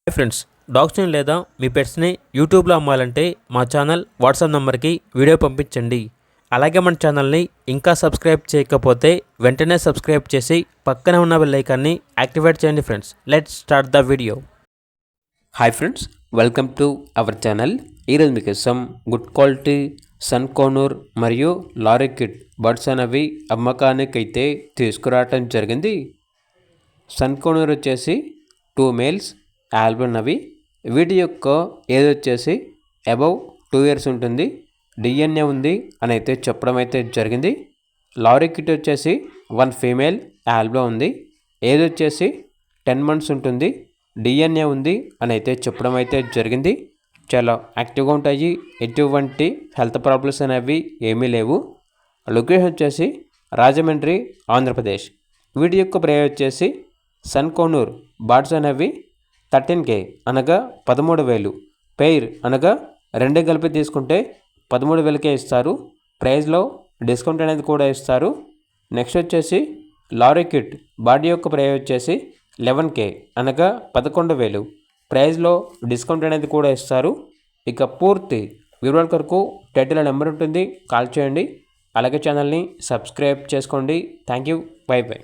Hi friends, డాగ్స్ని లేదా మీ పెట్స్ని యూట్యూబ్లో అమ్మాలంటే మా ఛానల్ వాట్సాప్ నెంబర్కి వీడియో పంపించండి. అలాగే మన ఛానల్ని ఇంకా సబ్స్క్రైబ్ చేయకపోతే వెంటనే సబ్స్క్రైబ్ చేసి పక్కనే ఉన్న బెల్ ఐకాన్ని యాక్టివేట్ చేయండి. Friends, let's start the video. Hi friends, welcome to our channel. ఈరోజు మీకోసం గుడ్ క్వాలిటీ సన్ కోనూర్ మరియు లారీకిడ్ బర్డ్స్ అనేవి అమ్మకానికి అయితే తీసుకురావటం జరిగింది. సన్ కోనూర్ వచ్చేసి 2 మేల్స్ ఆల్బన్ అవి. వీటి యొక్క ఏజ్ వచ్చేసి అబవ్ 2 years ఉంటుంది. డిఎన్ఏ ఉంది అని అయితే చెప్పడం అయితే జరిగింది. లారీకిడ్ వచ్చేసి 1 ఫీమేల్ ఆల్బన్ ఉంది. ఏజ్ వచ్చేసి 10 months ఉంటుంది. డిఎన్ఏ ఉంది అని అయితే చెప్పడం అయితే జరిగింది. చాలా యాక్టివ్గా ఉంటాయి. ఎటువంటి హెల్త్ ప్రాబ్లమ్స్ అనేవి ఏమీ లేవు. లొకేషన్ వచ్చేసి రాజమండ్రి, ఆంధ్రప్రదేశ్. వీటి యొక్క ప్రైస్ వచ్చేసి సన్ కోనూర్ బర్డ్స్ అనేవి 13K అనగా 13,000. పెయిర్ అనగా 2 కలిపి తీసుకుంటే 13,000కే ఇస్తారు. ప్రైస్లో డిస్కౌంట్ అనేది కూడా ఇస్తారు. నెక్స్ట్ వచ్చేసి లారీకిడ్ బాడీ యొక్క ప్రైస్ వచ్చేసి 11K అనగా 11,000. ప్రైస్లో డిస్కౌంట్ అనేది కూడా ఇస్తారు. ఇక పూర్తి వివరాల కొరకు టైటిల్ నెంబర్ ఉంటుంది, కాల్ చేయండి. అలాగే ఛానల్ని సబ్స్క్రైబ్ చేసుకోండి. Thank you, by by.